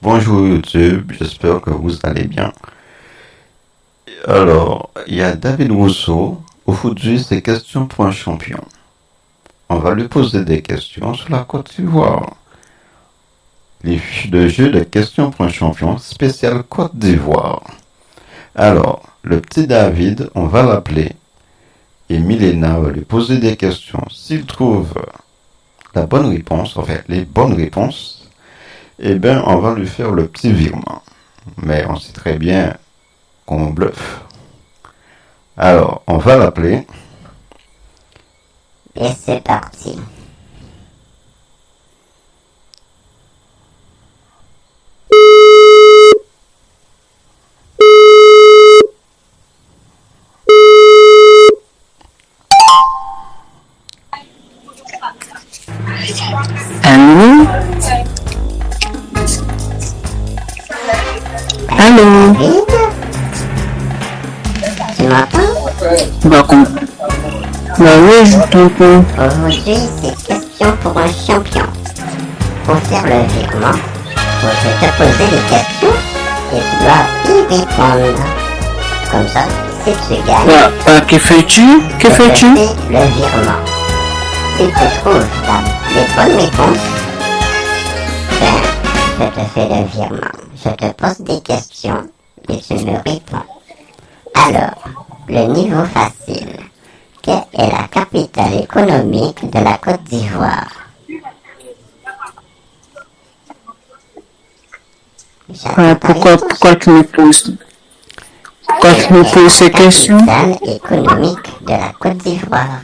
Bonjour YouTube, j'espère que vous allez bien. Alors, il y a David Rousseau. Aujourd'hui, c'est question pour un champion. On va lui poser des questions sur la Côte d'Ivoire. Le jeu de questions pour un champion spécial Côte d'Ivoire. Alors, le petit David, on va l'appeler. Et Milena va lui poser des questions. S'il trouve la bonne réponse, enfin les bonnes réponses, eh bien, on va lui faire le petit virement. Mais on sait très bien qu'on bluffe. Alors, on va l'appeler. Et c'est parti. Allô? Allô? David? Tu m'entends? Bah, bah oui, je t'entends. Aujourd'hui, c'est question pour un champion. Pour faire le virement, faut te poser des questions et tu dois y répondre. Comme ça, si tu gagnes, Que fais-tu? Que je te fais-tu? fais le virement. Si tu trouves les bonnes réponses, ben, je te fais le virement. Je te pose des questions et tu me réponds. Alors, le niveau facile. Quelle est la capitale économique de la Côte d'Ivoire? Pourquoi tu me poses? Pourquoi tu me poses ces questions? Capitale économique de la Côte d'Ivoire.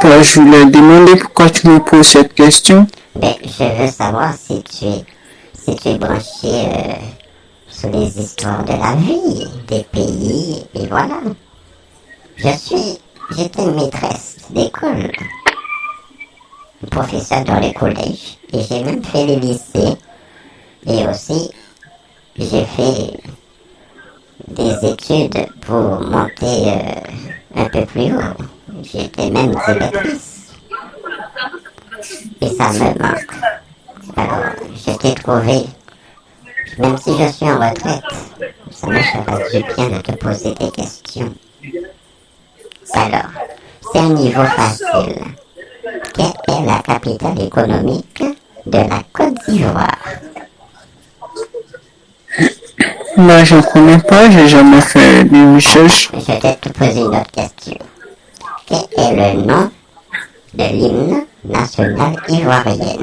Bah, je voulais demander pourquoi tu me poses cette question. Mais je veux savoir si tu es branché sur les histoires de la vie, des pays, et voilà. J'étais maîtresse d'école, professeur dans les collèges, et j'ai même fait les lycées, et aussi j'ai fait des études pour monter un peu plus haut. J'étais même directrice. Et ça me manque. Alors, je t'ai trouvé, même si je suis en retraite, ça me ferait du bien de te poser des questions. Alors, c'est un niveau facile. Quelle est la capitale économique de la Côte d'Ivoire? Bah, je ne connais pas, j'ai jamais fait de recherche. Je vais te poser une autre question. Quel est le nom de l'hymne national ivoirien?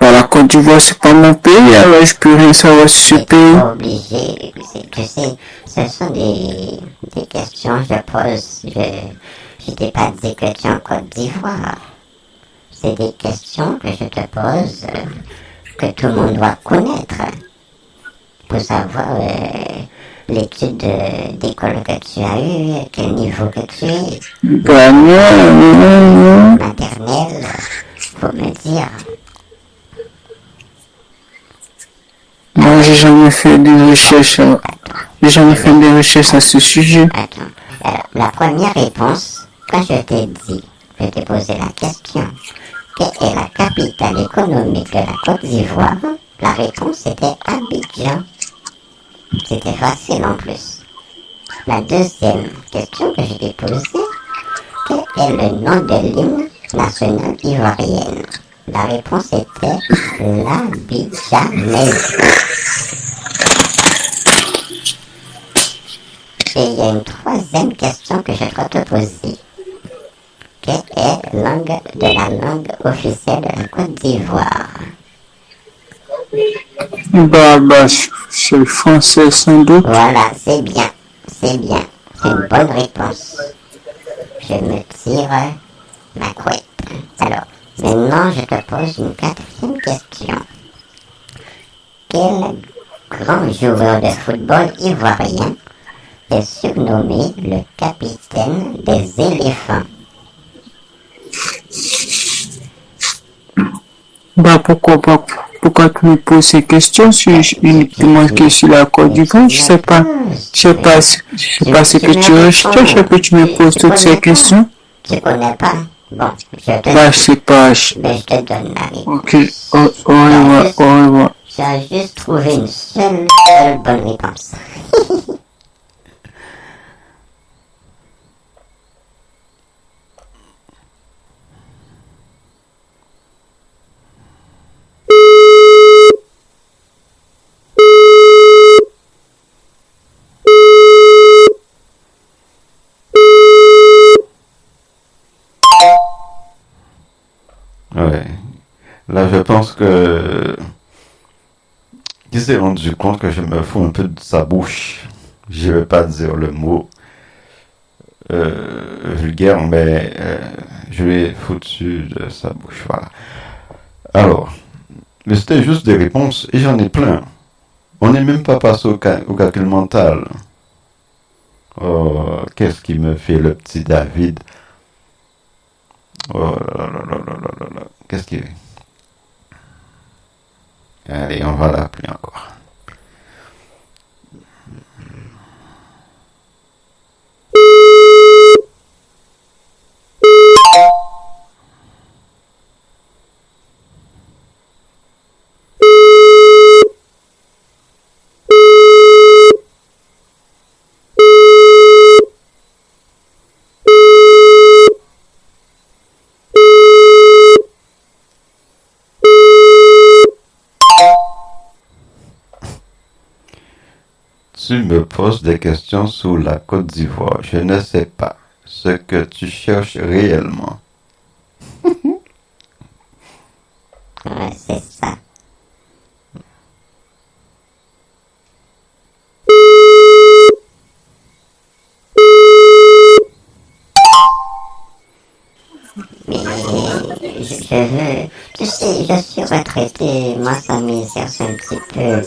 Bah, la Côte d'Ivoire, c'est pas mon pays, alors je peux rien savoir sur ce C'est pays. pas obligé, tu sais, ce sont des questions que je pose. Je t'ai pas dit que tu es en Côte d'Ivoire. C'est des questions que je te pose, que tout le monde doit connaître. Pour savoir l'étude d'école que tu as eu, quel niveau que tu es. Bah, non. Maternelle, faut me dire. Moi, j'ai jamais fait de recherche. J'ai jamais fait de recherche à ce sujet. Attends. Alors, la première réponse, quand je t'ai dit, je t'ai posé la question, quelle est la capitale économique de la Côte d'Ivoire? La réponse était Abidjan. C'était facile en plus. La deuxième question que je t'ai posée, quel est le nom de l'hymne national ivoirienne? La réponse était l'Abidjanaise. Et il y a une troisième question que je dois te poser. Quelle est la langue officielle de la Côte d'Ivoire? Bah, c'est le français sans doute. Voilà, c'est bien. C'est une bonne réponse. Je me tire ma couette. Alors, maintenant, je te pose une quatrième question. Quel grand joueur de football ivoirien est surnommé le capitaine des éléphants? Bah, pourquoi pourquoi tu me poses ces questions uniquement que sur la Côte d'Ivoire. Je sais pas. Je sais pas ce que tu recherches et que tu me poses toutes ces questions. Tu connais pas? Bon, Bah, je sais pas. mais je te donne la réponse. Ok, au revoir, au revoir. Tu as juste trouvé une seule bonne réponse. Ouais. Là, je pense que il s'est rendu compte que je me fous un peu de sa bouche. Je vais pas dire le mot vulgaire, mais je l'ai foutu de sa bouche. Voilà. Alors, mais c'était juste des réponses et j'en ai plein. On n'est même pas passé au calcul mental. Oh, qu'est-ce qui me fait le petit David? Oh là là là là là là là. Qu'est-ce qui... Allez, on va l'appeler encore. Tu me poses des questions sur la Côte d'Ivoire. Je ne sais pas ce que tu cherches réellement. Ouais, c'est ça. Mais je veux... Tu sais, je suis retraité. Moi, ça m'exerce un petit peu.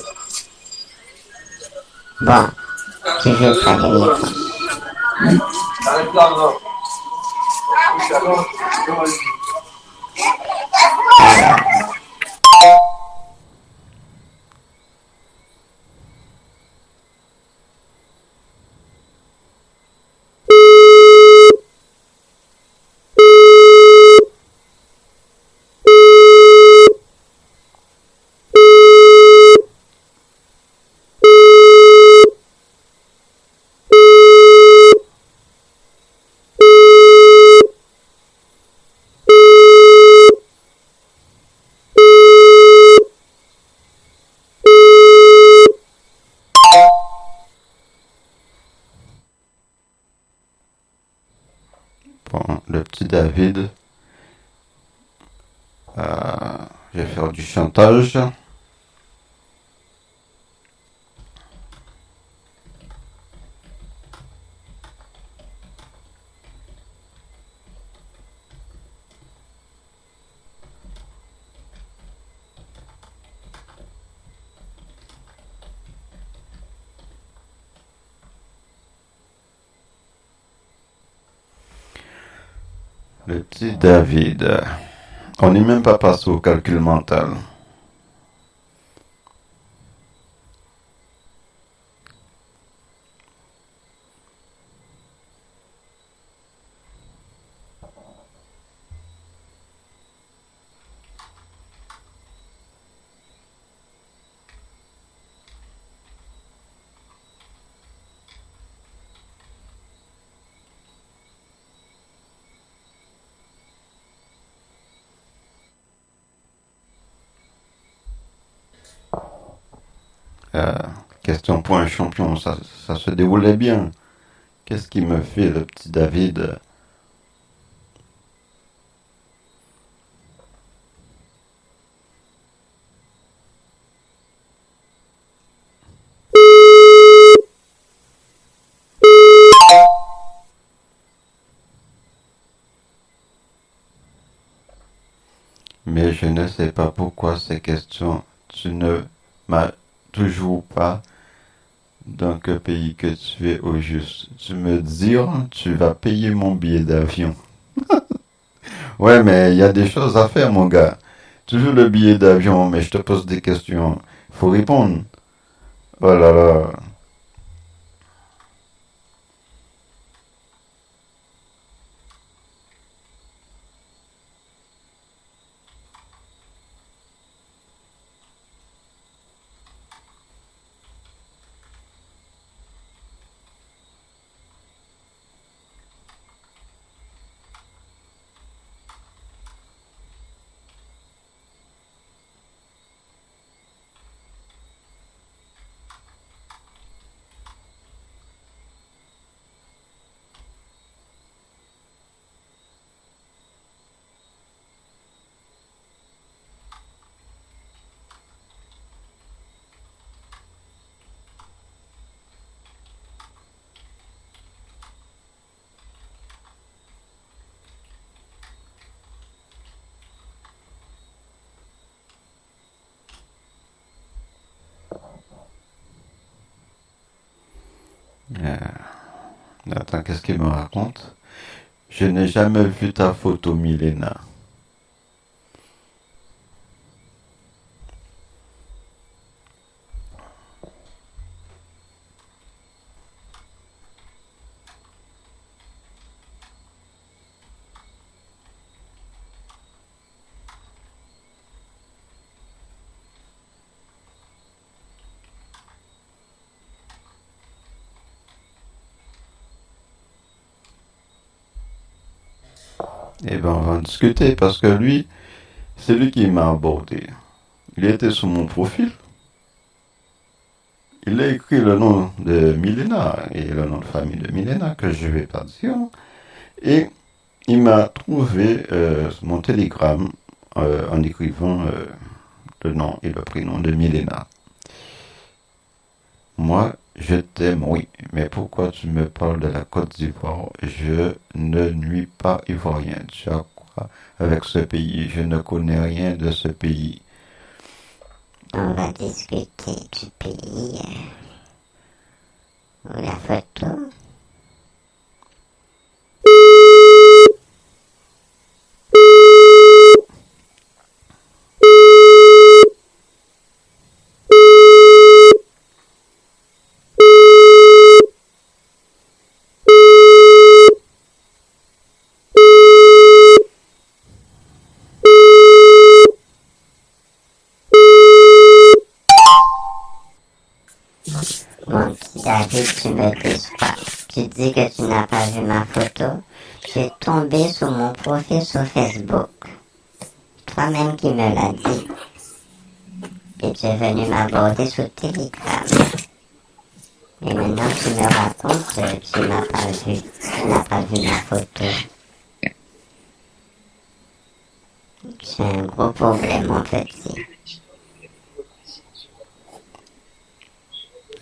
Bon, tu veux pas les réponses. Bon, le petit David, je vais faire du chantage. Le petit David, on n'est même pas passé au calcul mental. Question pour un champion, ça se déroulait bien. Qu'est-ce qui me fait le petit David? Mais je ne sais pas pourquoi ces questions. Tu ne m'as toujours pas dans quel pays que tu es au juste. Tu me dis, tu vas payer mon billet d'avion. Ouais, mais il y a des choses à faire, mon gars. Tu veux le billet d'avion, mais je te pose des questions. Faut répondre. Oh là là. Attends, qu'est-ce qu'il me raconte? Je n'ai jamais vu ta photo, Milena. Eh ben, on va en discuter parce que lui, c'est lui qui m'a abordé. Il était sur mon profil. Il a écrit le nom de Milena et le nom de famille de Milena que je vais pas dire. Et il m'a trouvé mon télégramme en écrivant le nom et le prénom de Milena. Moi, je t'aime, oui, mais pourquoi tu me parles de la Côte d'Ivoire? Je ne nuis pas ivoirien. Tu as quoi avec ce pays? Je ne connais rien de ce pays. On va discuter du pays ou la photo. Bon, David, tu me déçois. Tu dis que tu n'as pas vu ma photo. Je suis tombé sur mon profil sur Facebook. Toi-même qui me l'as dit. Et tu es venu m'aborder sur Telegram. Et maintenant tu me racontes que tu n'as pas vu. Tu n'as pas vu ma photo. C'est un gros problème, mon petit.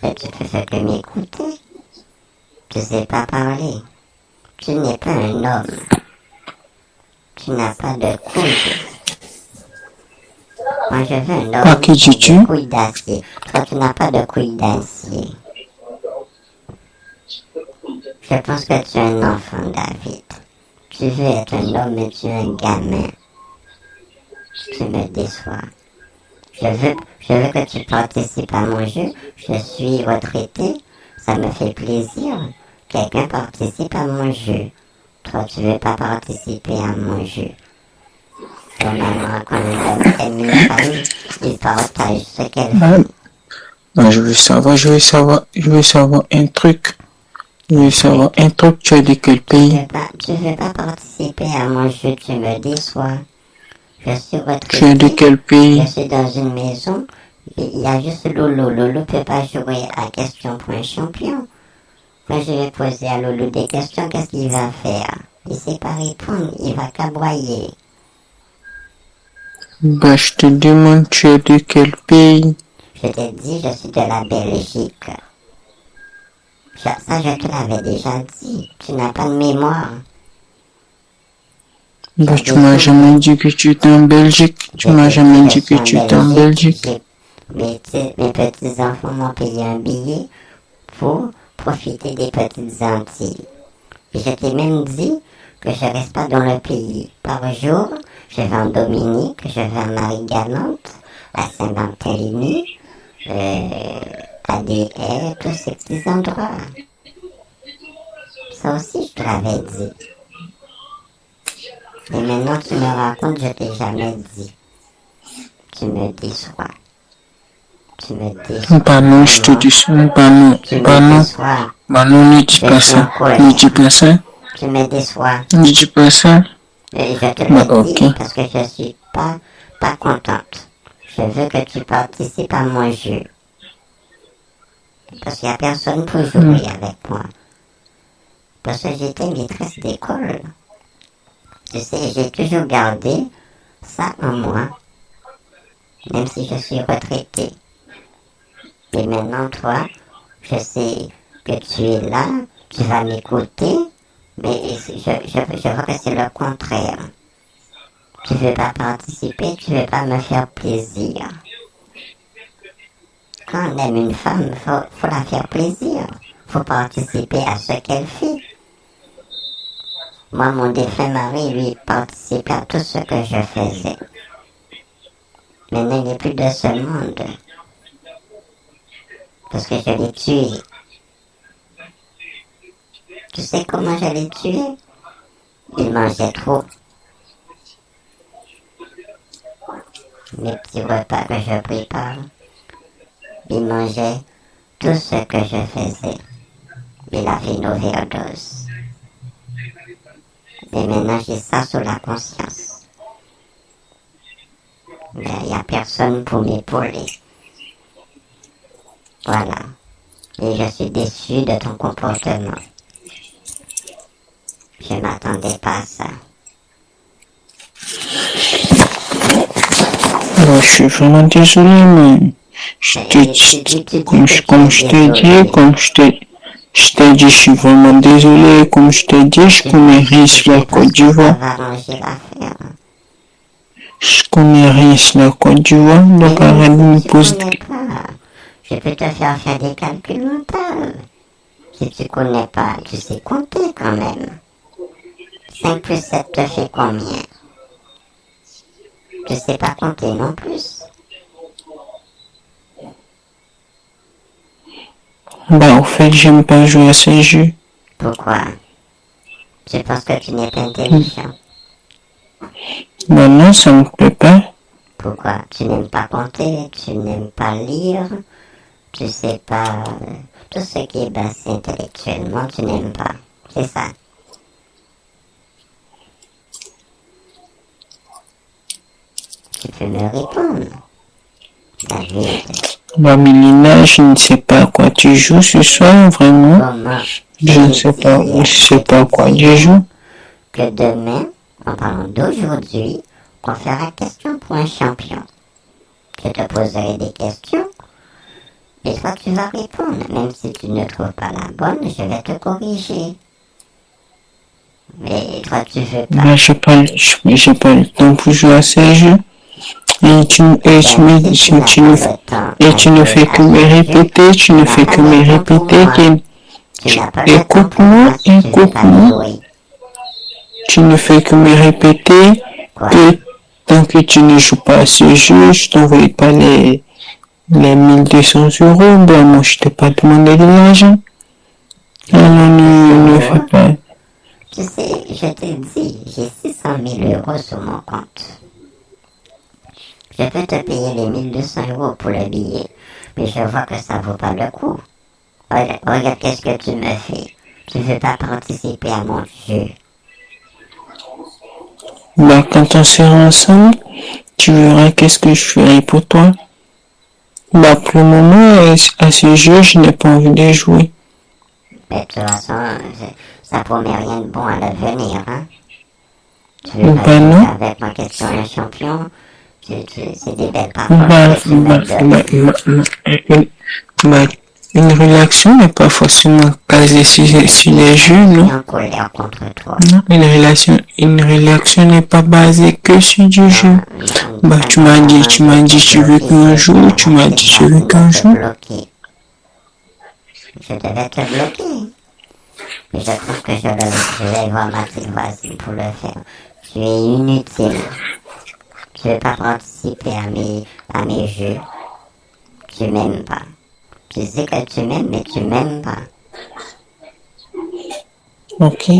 Et tu ne fais que m'écouter. Tu sais pas parler. Tu n'es pas un homme. Tu n'as pas de couilles. Moi, je veux un homme qui qui a dis-tu? des couilles d'acier. Toi, tu n'as pas de couilles d'acier. Je pense que tu es un enfant, David. Tu veux être un homme, mais tu es un gamin. Tu me déçois. Je veux que tu participes à mon jeu. Je suis retraité. Ça me fait plaisir. Quelqu'un participe à mon jeu. Toi, tu veux pas participer à mon jeu. Normalement, quand un homme aime une femme, il partage ce qu'elle fait. Non, je veux savoir un truc. Tu es de quel pays? Tu veux pas participer à mon jeu, tu me déçois. Je suis retraité. Tu es de quel pays? Je suis dans une maison. Il y a juste Lolo. Lolo peut pas jouer à question pour un champion. Quand je vais poser à Lolo des questions, qu'est-ce qu'il va faire? Il sait pas répondre, il va caboyer. Bah, je te demande, tu es de quel pays? Je t'ai dit, je suis de la Belgique. Ça, je te l'avais déjà dit. Tu n'as pas de mémoire. Bah, tu m'as jamais dit que tu étais en Belgique. Mes petits-enfants m'ont payé un billet pour profiter des petites Antilles. Et je t'ai même dit que je reste pas dans le pays. Par jour, je vais en Dominique, je vais à Marie-Galante, à Saint-Barthélemy, à des haies, tous ces petits endroits. Ça aussi, je te l'avais dit. Et maintenant, tu me racontes, je t'ai jamais dit. Tu me déçois. Tu me déçois. Bah non, je te dis ça. Bah non, Tu bah me non. déçois. Bah non, ne dis Je pas suis ça. en colère. Ne dis pas ça. Tu me déçois. Ne dis pas ça. Et je te Bah, le dis ok. parce que je suis pas contente. Je veux que tu participes à mon jeu. Parce qu'il n'y a personne pour jouer avec moi. Parce que j'étais maîtresse d'école. Tu sais, j'ai toujours gardé ça en moi. Même si je suis retraitée. Et maintenant, toi, je sais que tu es là, tu vas m'écouter, mais je vois que c'est le contraire. Tu veux pas participer, tu veux pas me faire plaisir. Quand on aime une femme, faut la faire plaisir. Faut participer à ce qu'elle fait. Moi, mon défunt mari, lui, participait à tout ce que je faisais. Maintenant, il n'est plus de ce monde. Parce que je l'ai tué. Tu sais comment je l'ai tué? Il mangeait trop. Les petits repas que je prépare. Il mangeait tout ce que je faisais. Il a fait une overdose. Et maintenant, j'ai ça sous la conscience. Mais il n'y a personne pour m'épauler. Voilà. Et je suis déçue de ton comportement. Je ne m'attendais pas à ça. Alors, je suis vraiment désolé, mais je te, comme je t'ai dit, je t'ai dit, je suis vraiment désolé, comme je t'ai dit, je connais rien sur la Côte d'Ivoire. Ça va arranger l'affaire. Je connais rien sur la Côte d'Ivoire, donc arrête de me poser. Je peux te faire des calculs mentaux. Si tu connais pas, tu sais compter quand même. 5 plus 7 te fait combien? Tu sais pas compter non plus. Bah, au fait, j'aime pas jouer à ce jeu. Pourquoi? Je pense que tu n'es pas intelligent. Bah non, ça me plaît pas. Pourquoi? Tu n'aimes pas compter, tu n'aimes pas lire, tu sais pas... tout ce qui est basé intellectuellement, tu n'aimes pas. C'est ça. Tu peux me répondre, David. Bah, Mélina, je ne sais pas à quoi tu joues ce soir, vraiment. Comment? Je ne sais pas, je sais pas à quoi tu joues. Que demain, en parlant d'aujourd'hui, on fera question pour un champion. Je te poserai des questions et toi tu vas répondre. Même si tu ne trouves pas la bonne, je vais te corriger. Mais toi tu veux pas. Bah, j'ai pas le temps pour jouer à ces jeux. Et tu ne fais que me répéter, tu ne fais que me répéter. Écoute-moi. Tu ne fais que me répéter que tant que tu ne joues pas à ce jeu, je t'envoie pas les 1200 euros. Ben, moi, je t'ai pas demandé de l'argent. Alors, ne fais pas. Tu sais, je te dis, j'ai 600 000 euros sur mon compte. Je peux te payer les 1200 euros pour le billet, mais je vois que ça vaut pas le coup. Regarde qu'est-ce que tu me fais. Tu veux pas participer à mon jeu. Bah, quand on sera ensemble, tu verras qu'est-ce que je ferai pour toi. Bah, pour le moment, à ce jeu, je n'ai pas envie de jouer. Mais de toute façon, ça promet rien de bon à l'avenir, hein. Tu veux pas non. jouer avec ma question un champion? C'est des belles paroles. Une relation n'est pas forcément basée sur les jeux, non? Je suis en colère contre toi. Non, une relation n'est pas basée que sur du jeu. Bah, tu m'as dit, tu veux qu'un jour, tu m'as dit, tu veux qu'un jour. Je devais te bloquer. Mais je trouve que je vais voir ma petite voisine pour le faire. Tu es inutile. Tu veux pas participer à mes jeux. Tu m'aimes pas. Tu sais que tu m'aimes, mais tu m'aimes pas. Ok.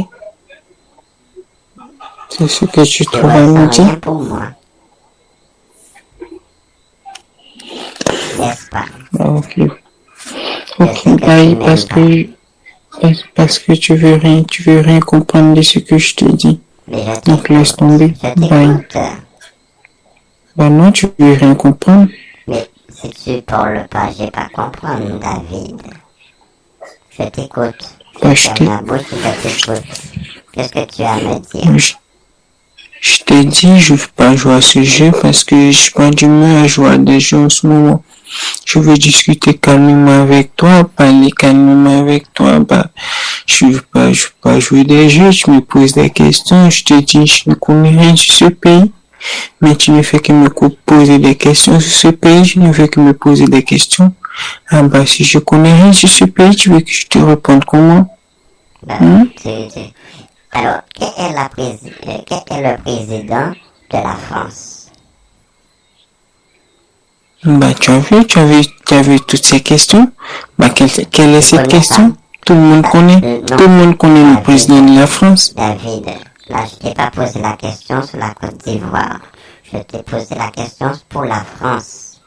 C'est ce que tu Tu trouves à me ressens rien dire? pour moi. N'est-ce pas? Bah, ok. Je Ok, sais que bah, tu m'aimes parce que tu veux rien comprendre de ce que je te dis. Mais je Donc laisse t'écoute. tomber. Je Bye. t'écoute. Bah non, tu veux rien comprendre. Mais si tu parles pas, j'ai pas comprendre, David. Je t'écoute. Bah, Je ferme ma bouche et je t'écoute. Qu'est-ce que tu as à me dire? Je t'ai dit, je veux pas jouer à ce jeu parce que je suis pas d'humeur à jouer à des jeux en ce moment. Je veux discuter calmement avec toi, parler calmement avec toi. Bah, je veux pas jouer des jeux. Tu me poses des questions. Je te dis, je ne connais rien sur ce pays. Mais tu ne fais que me poser des questions sur ce pays. Je ne fais que me poser des questions. Ah bah, si je connais rien sur ce pays, tu veux que je te réponde comment? Alors, quel est le président de la France? Bah, tu as vu toutes ces questions? Bah, quelle est cette question? Tout le monde connaît le président de la France. David, là, je t'ai pas posé la question sur la Côte d'Ivoire. Je t'ai posé la question pour la France.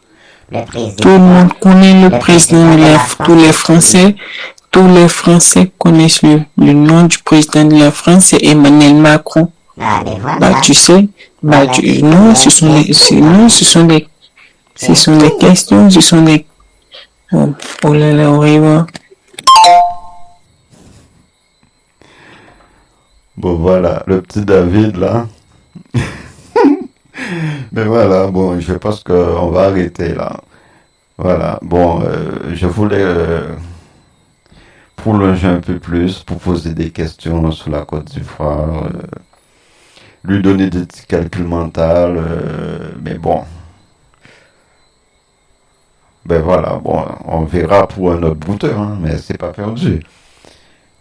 Le président. Tout le monde connaît le président de la France. Tous les Français connaissent le nom du président de la France, c'est Emmanuel Macron. Ah, mais voilà. Bah, tu sais, non, ce sont des questions, ce sont des, oh là là, horrible. Bon, voilà, le petit David, là. Mais voilà, bon, je pense qu'on va arrêter, là. Voilà, bon, je voulais prolonger un peu plus pour poser des questions sur la Côte d'Ivoire, lui donner des petits calculs mentaux, mais bon. Ben voilà, bon, on verra pour un autre brouteur, hein, mais c'est pas perdu.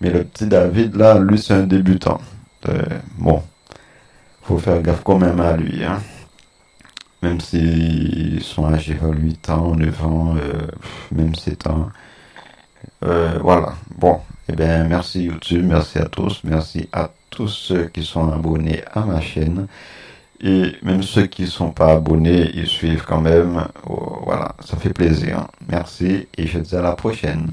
Mais le petit David, là, lui, c'est un débutant. Bon, faut faire gaffe quand même à lui, hein. Même s'ils sont âgés à 8 ans, 9 ans, même 7 ans. Voilà, bon, eh bien, merci YouTube, merci à tous ceux qui sont abonnés à ma chaîne. Et même ceux qui ne sont pas abonnés, ils suivent quand même. Voilà, ça fait plaisir. Merci et je te dis à la prochaine.